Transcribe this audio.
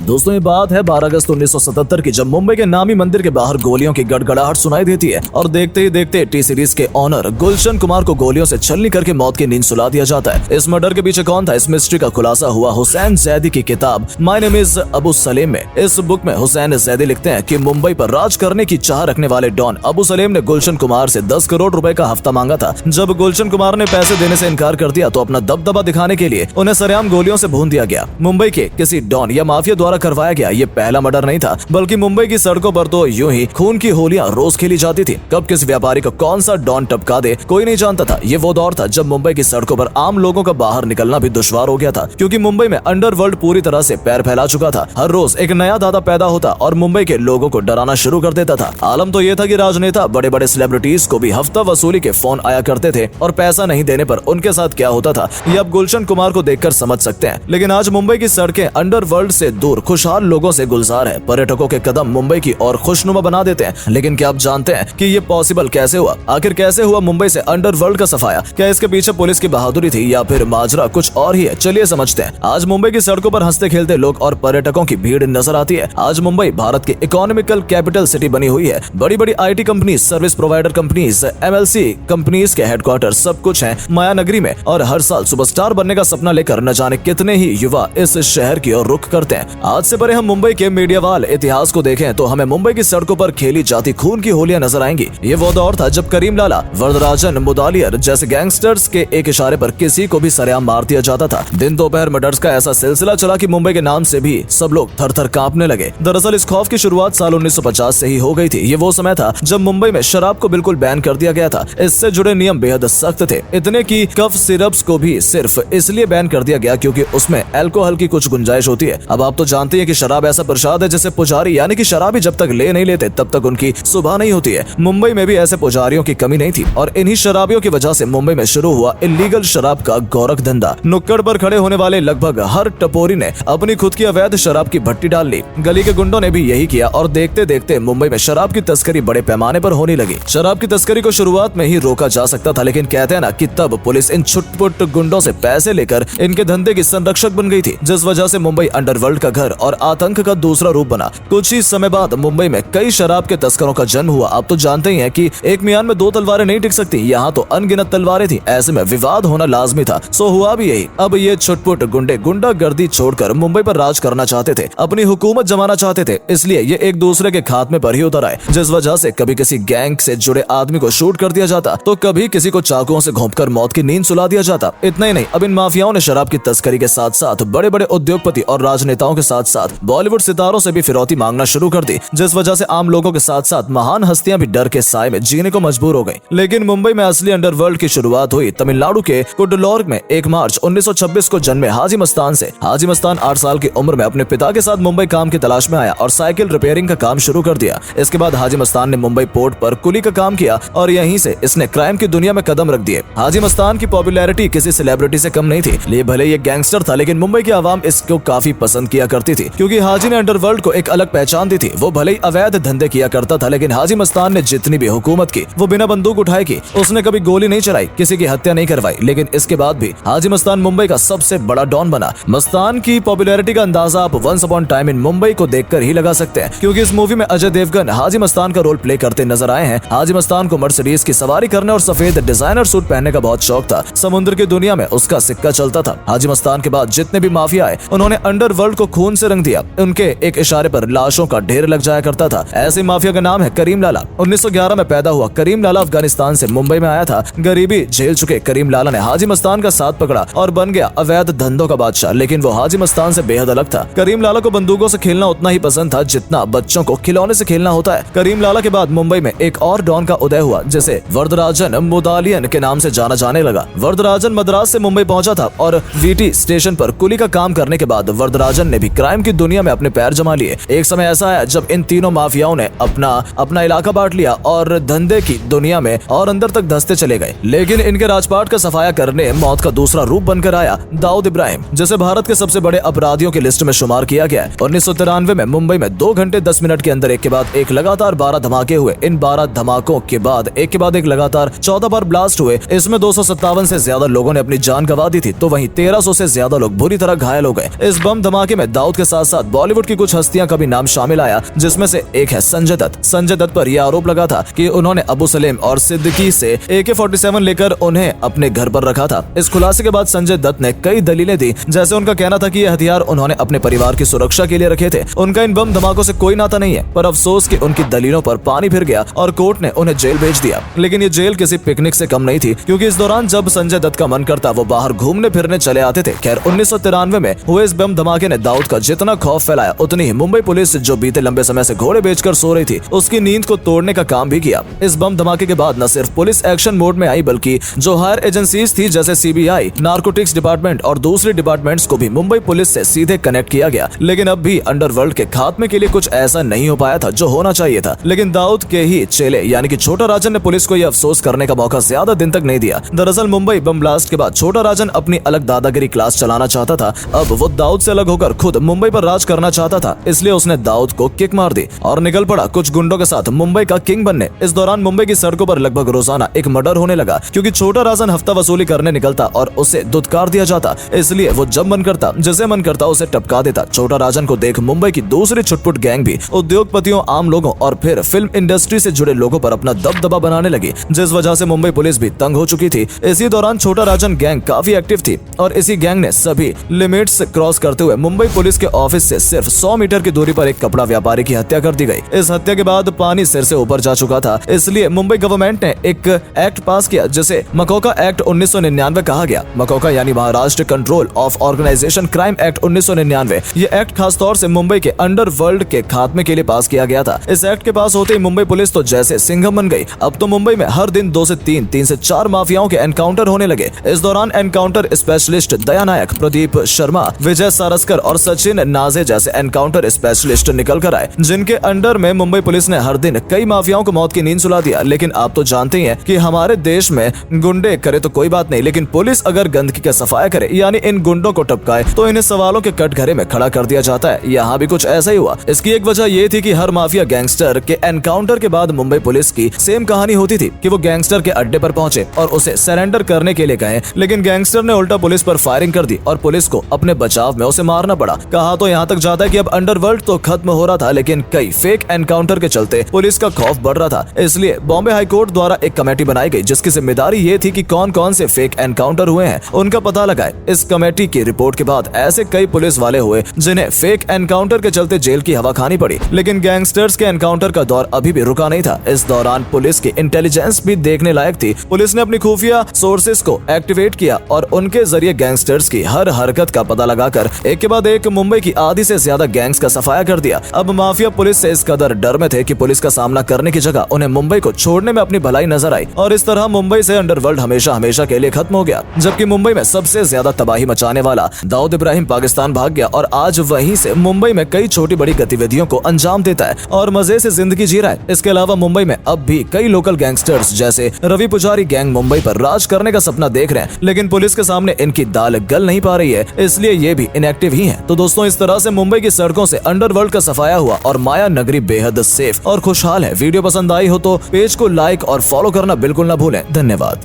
दोस्तों ये बात है 12 अगस्त 1977 की, जब मुंबई के नामी मंदिर के बाहर गोलियों की गड़गड़ाहट सुनाई देती है और देखते ही देखते टी सीरीज के ऑनर गुलशन कुमार को गोलियों से छलनी करके मौत की नींद सुला दिया जाता है। इस मर्डर के पीछे कौन था, इस मिस्ट्री का खुलासा हुआ हुसैन जैदी की किताब my name is Abu Salem में। इस बुक में हुसैन जैदी लिखते हैं कि मुंबई पर राज करने की चाह रखने वाले डॉन अबू सलेम ने गुलशन कुमार से 10 करोड़ रुपए का हफ्ता मांगा था। जब गुलशन कुमार ने पैसे देने से इनकार कर दिया तो अपना दबदबा दिखाने के लिए उन्हें सरेआम गोलियों से भून दिया गया। मुंबई के किसी डॉन या माफिया द्वारा करवाया गया ये पहला मर्डर नहीं था, बल्कि मुंबई की सड़कों पर तो यूं ही खून की होलियां रोज खेली जाती थी। कब किस व्यापारी को कौन सा डॉन टपका दे कोई नहीं जानता था। ये वो दौर था जब मुंबई की सड़कों पर आम लोगों का बाहर निकलना भी दुश्वार हो गया था, क्योंकि मुंबई में अंडरवर्ल्ड पूरी तरह से पैर फैला चुका था। हर रोज एक नया दादा पैदा होता और मुंबई के लोगों को डराना शुरू कर देता था। आलम तो ये था कि राजनेता बड़े बड़े सेलिब्रिटीज को भी हफ्ता वसूली के फोन आया करते थे और पैसा नहीं देने पर उनके साथ क्या होता था ये अब गुलशन कुमार को देखकर समझ सकते हैं। लेकिन आज मुंबई की सड़कें अंडरवर्ल्ड से दूर खुशहाल लोगों से गुलजार है। पर्यटकों के कदम मुंबई की और खुशनुमा बना देते हैं। लेकिन क्या आप जानते हैं कि ये पॉसिबल कैसे हुआ? आखिर कैसे हुआ मुंबई से अंडरवर्ल्ड का सफाया? क्या इसके पीछे पुलिस की बहादुरी थी या फिर माजरा कुछ और ही है? चलिए समझते हैं। आज मुंबई की सड़कों पर हंसते खेलते लोग और पर्यटकों की भीड़ नजर आती है। आज मुंबई भारत की इकोनॉमिकल कैपिटल सिटी बनी हुई है। बड़ी बड़ी IT company, service provider companies, MLC companies के हेडक्वार्टर सब कुछ है माया नगरी में। और हर साल सुपरस्टार बनने का सपना लेकर न जाने कितने ही युवा इस शहर की ओर रुख करते हैं। आज से परे हम मुंबई के मीडियावाल इतिहास को देखें तो हमें मुंबई की सड़कों पर खेली जाती खून की होलियां नजर आएंगी। ये वो दौर था जब करीम लाला, वरदराजन, मुदालियर जैसे गैंगस्टर्स के एक इशारे पर किसी को भी सरेआम मार दिया जाता था। दिन दोपहर मर्डर्स का ऐसा सिलसिला चला कि मुंबई के नाम से भी सब लोग थर थर कांपने लगे। दरअसल इस खौफ की शुरुआत साल 1950 से ही हो गई थी। ये वो समय था जब मुंबई में शराब को बिल्कुल बैन कर दिया गया था। इससे जुड़े नियम बेहद सख्त थे, इतने की कफ सिरप्स को भी सिर्फ इसलिए बैन कर दिया गया क्योंकि उसमें अल्कोहल की कुछ गुंजाइश होती है। अब आप तो जानते हैं कि शराब ऐसा प्रसाद है जिसे पुजारी यानी कि शराबी जब तक ले नहीं लेते तब तक उनकी सुबह नहीं होती है। मुंबई में भी ऐसे पुजारियों की कमी नहीं थी और इन्हीं शराबियों की वजह से मुंबई में शुरू हुआ इलीगल शराब का गोरख धंधा। नुक्कड़ पर खड़े होने वाले लगभग हर टपोरी ने अपनी खुद की अवैध शराब की भट्टी डाल ली। गली के गुंडों ने भी यही किया और देखते देखते मुंबई में शराब की तस्करी बड़े पैमाने पर होने लगी। शराब की तस्करी को शुरुआत में ही रोका जा सकता था, लेकिन कहते हैं ना कि तब पुलिस इन छुटपुट गुंडों से पैसे लेकर इनके धंधे की संरक्षक बन गई थी, जिस वजह से मुंबई अंडरवर्ल्ड का घर और आतंक का दूसरा रूप बना। कुछ ही समय बाद मुंबई में कई शराब के तस्करों का जन्म हुआ। आप तो जानते ही हैं कि एक मियान में 2 तलवारें नहीं टिक सकती, यहाँ तो अनगिनत तलवारें थी। ऐसे में विवाद होना लाजमी था, सो हुआ भी यही। अब ये छुटपुट गुंडे गुंडागर्दी छोड़कर मुंबई पर राज करना चाहते थे, अपनी हुकूमत जमाना चाहते थे, इसलिए ये एक दूसरे के खात्मे पर ही उतर आए, जिस वजह से कभी किसी गैंग से जुड़े आदमी को शूट कर दिया जाता तो कभी किसी को चाकुओं से घोंपकर मौत की नींद सुला दिया जाता। इतना ही नहीं, अब इन माफियाओं ने शराब की तस्करी के साथ साथ बड़े बड़े उद्योगपति और राजनेताओं के साथ साथ बॉलीवुड सितारों से भी फिरौती मांगना शुरू कर दी, जिस वजह से आम लोगों के साथ साथ महान हस्तियां भी डर के साए में जीने को मजबूर हो गई। लेकिन मुंबई में असली अंडरवर्ल्ड की शुरुआत हुई तमिलनाडु के कुड्डलोर में 1 मार्च 1926 को जन्मे हाजी मस्तान से। हाजी मस्तान 8 साल की उम्र में अपने पिता के साथ मुंबई काम की तलाश में आया और साइकिल रिपेयरिंग का काम शुरू कर दिया। इसके बाद हाजी मस्तान ने मुंबई पोर्ट पर कुली का काम किया और यहीं से इसने क्राइम की दुनिया में कदम रख दिए। हाजी मस्तान की पॉपुलैरिटी किसी सेलिब्रिटी से कम नहीं थी। ले भले ये गैंगस्टर था, लेकिन मुंबई की आवाम इसको काफी पसंद किया करती थी, क्योंकि हाजी ने अंडरवर्ल्ड को एक अलग पहचान दी थी। वो भले ही अवैध धंधे किया करता था, लेकिन हाजी मस्तान ने जितनी भी हुकूमत की वो बिना बंदूक उठाए की। उसने कभी गोली नहीं चलाई, किसी की हत्या नहीं करवाई, लेकिन इसके बाद भी हाजी मस्तान मुंबई का सबसे बड़ा डॉन बना। मस्तान की पॉपुलैरिटी का अंदाजा आप once upon time in Mumbai को देखकर ही लगा सकते हैं, क्योंकि इस मूवी में अजय देवगन हाजी मस्तान का रोल प्ले करते नजर आए हैं। हाजी मस्तान को मर्सिडीज की सवारी करने और सफेद डिजाइनर सूट पहनने का बहुत शौक था। समुद्र की दुनिया में उसका सिक्का चलता था। हाजी मस्तान के बाद जितने भी माफिया आए उन्होंने अंडरवर्ल्ड को खून से रंग दिया। उनके एक इशारे पर लाशों का ढेर लग जाया करता था। ऐसे माफिया का नाम है करीम लाला। 1911 में पैदा हुआ करीम लाला अफगानिस्तान से मुंबई में आया था। गरीबी झेल चुके करीम लाला ने हाजी मस्तान का साथ पकड़ा और बन गया अवैध धंधों का बादशाह, लेकिन वो हाजी मस्तान से बेहद अलग था। करीम लाला को बंदूकों से खेलना उतना ही पसंद था जितना बच्चों को खिलौने से खेलना होता है। करीम लाला के बाद मुंबई में एक और डॉन का उदय हुआ, जिसे वरदराजन मुदालियन के नाम से जाना जाने लगा। वरदराजन मद्रास से मुंबई पहुंचा था और VT स्टेशन पर कुली का काम करने के बाद वरदराजन ने भी क्राइम की दुनिया में अपने पैर जमा लिए। एक समय ऐसा आया जब इन तीनों माफियाओं ने अपना इलाका बांट लिया और धंधे की दुनिया में और अंदर तक धंसते चले गए। लेकिन इनके राजपाट का सफाया करने मौत का दूसरा रूप बनकर आया दाऊद इब्राहिम, जिसे भारत के सबसे बड़े अपराधियों की लिस्ट में शुमार किया गया है। 1993 में मुंबई में 2 घंटे 10 मिनट के अंदर एक के बाद एक लगातार 12 धमाके हुए। इन 12 धमाकों के बाद एक लगातार 14 बार ब्लास्ट हुए। इसमें 257 से ज्यादा लोगों ने अपनी जान गंवा दी थी, तो वहीं 1300 से ज्यादा लोग बुरी तरह घायल हो गए। इस बम धमाके में दाऊद दाऊद के साथ साथ बॉलीवुड की कुछ हस्तियां का भी नाम शामिल आया, जिसमें से एक है संजय दत्त। संजय दत्त पर यह आरोप लगा था कि उन्होंने अबू सलेम और सिद्दीकी से AK-47 लेकर उन्हें अपने घर पर रखा था। इस खुलासे के बाद संजय दत्त ने कई दलीलें दी, जैसे उनका कहना था कि ये हथियार उन्होंने अपने परिवार की सुरक्षा के लिए रखे थे। उनका इन बम धमाकों से कोई नाता नहीं है, पर अफसोस कि उनकी दलीलों पर पानी फिर गया और कोर्ट ने उन्हें जेल भेज दिया। लेकिन ये जेल किसी पिकनिक से कम नहीं थी, क्योंकि इस दौरान जब संजय दत्त का मन करता वो बाहर घूमने फिरने चले आते थे। खैर 1993 में हुए इस बम धमाके ने दाऊद का जितना खौफ फैलाया, उतनी ही मुंबई पुलिस, जो बीते लंबे समय से घोड़े बेचकर सो रही थी, उसकी नींद को तोड़ने का काम भी किया। इस बम धमाके के बाद न सिर्फ पुलिस एक्शन मोड में आई, बल्कि जो हायर एजेंसीज थी जैसे CBI, नार्कोटिक्स डिपार्टमेंट और दूसरे डिपार्टमेंट्स को भी मुंबई पुलिस से सीधे कनेक्ट किया गया। लेकिन अब भी अंडरवर्ल्ड के खात्मे के लिए कुछ ऐसा नहीं हो पाया था जो होना चाहिए था। लेकिन दाऊद के ही चेले यानी कि छोटा राजन ने पुलिस को यह अफसोस करने का मौका ज्यादा दिन तक नहीं दिया। दरअसल मुंबई बम ब्लास्ट के बाद छोटा राजन अपनी अलग दादागिरी क्लास चलाना चाहता था। अब वो दाऊद से अलग होकर खुद मुंबई पर राज करना चाहता था, इसलिए उसने दाऊद को किक मार दी और निकल पड़ा कुछ गुंडों के साथ मुंबई का किंग बनने। इस दौरान मुंबई की सड़कों पर लगभग रोजाना एक मर्डर होने लगा, क्योंकि छोटा राजन हफ्ता वसूली करने निकलता और उसे दुत्कार दिया जाता। इसलिए वो जब मन करता, जिसे मन करता, उसे टपका देता। छोटा राजन को देख मुंबई की दूसरी छुटपुट गैंग भी उद्योगपतियों, आम लोगों और फिर फिल्म इंडस्ट्री से जुड़े लोगों पर अपना दबदबा बनाने लगी, जिस वजह से मुंबई पुलिस भी तंग हो चुकी थी। इसी दौरान छोटा राजन गैंग काफी एक्टिव थी और इसी गैंग ने सभी लिमिट्स क्रॉस करते हुए मुंबई पुलिस के ऑफिस से सिर्फ 100 मीटर की दूरी पर एक कपड़ा व्यापारी की हत्या कर दी गई। इस हत्या के बाद पानी सिर से ऊपर जा चुका था, इसलिए मुंबई गवर्नमेंट ने एक एक्ट पास किया जिसे मकोका एक्ट 1999 कहा गया। मकोका यानी Maharashtra control of organisation crime act 1999। ये एक्ट खासतौर से मुंबई के अंडरवर्ल्ड के खात्मे के लिए पास किया गया था। इस एक्ट के पास होते ही मुंबई पुलिस तो जैसे सिंघम बन गई। अब तो मुंबई में हर दिन 2 से 3, 3 से 4 माफियाओं के एनकाउंटर होने लगे। इस दौरान एनकाउंटर स्पेशलिस्ट दया नायक, प्रदीप शर्मा, विजय सारस्कर और सचिन नाजे जैसे एनकाउंटर स्पेशलिस्ट निकल कर आए, जिनके अंडर में मुंबई पुलिस ने हर दिन कई माफियाओं को मौत की नींद सुला दिया। लेकिन आप तो जानते ही हैं कि हमारे देश में गुंडे करे तो कोई बात नहीं, लेकिन पुलिस अगर गंदगी का सफाया करे यानी इन गुंडों को टपकाए तो इन्हें सवालों के कटघरे में खड़ा कर दिया जाता है। यहाँ भी कुछ ऐसा ही हुआ। इसकी एक वजह ये थी कि हर माफिया गैंगस्टर के एनकाउंटर के बाद मुंबई पुलिस की सेम कहानी होती थी कि वो गैंगस्टर के अड्डे पर पहुंचे और उसे सरेंडर करने के लिए कहे, लेकिन गैंगस्टर ने उल्टा पुलिस पर फायरिंग कर दी और पुलिस को अपने बचाव में उसे मारना पड़ा। कहा तो यहाँ तक जाता है कि अब अंडरवर्ल्ड तो खत्म हो रहा था, लेकिन कई फेक एनकाउंटर के चलते पुलिस का खौफ बढ़ रहा था। इसलिए बॉम्बे हाई कोर्ट द्वारा एक कमेटी बनाई गई, जिसकी जिम्मेदारी ये थी कि कौन कौन से फेक एनकाउंटर हुए हैं उनका पता लगाए। इस कमेटी की रिपोर्ट के बाद ऐसे कई पुलिस वाले हुए जिन्हें फेक एनकाउंटर के चलते जेल की हवा खानी पड़ी। लेकिन गैंगस्टर्स के एनकाउंटर का दौर अभी भी रुका नहीं था। इस दौरान पुलिस की इंटेलिजेंस भी देखने लायक थी। पुलिस ने अपनी खुफिया सोर्सेस को एक्टिवेट किया और उनके जरिए गैंगस्टर्स की हर हरकत का पता लगाकर एक के बाद एक मुंबई की आधी से ज्यादा गैंग्स का सफाया कर दिया। अब माफिया पुलिस से इस कदर डर में थे कि पुलिस का सामना करने की जगह उन्हें मुंबई को छोड़ने में अपनी भलाई नजर आई और इस तरह मुंबई से अंडरवर्ल्ड हमेशा हमेशा के लिए खत्म हो गया। जबकि मुंबई में सबसे ज्यादा तबाही मचाने वाला दाऊद इब्राहिम पाकिस्तान भाग गया और आज वहीं से मुंबई में कई छोटी बड़ी गतिविधियों को अंजाम देता है और मजे से जिंदगी जी रहा है। इसके अलावा मुंबई में अब भी कई लोकल गैंगस्टर्स जैसे रवि पुजारी गैंग मुंबई पर राज करने का सपना देख रहे हैं, लेकिन पुलिस के सामने इनकी दाल गल नहीं पा रही है, इसलिए ये भी इनएक्टिव ही है। तो दोस्तों, इस तरह से मुंबई की सड़कों से अंडरवर्ल्ड का सफाया हुआ और माया नगरी बेहद सेफ और खुशहाल है। वीडियो पसंद आई हो तो पेज को लाइक और फॉलो करना बिल्कुल न भूलें। धन्यवाद।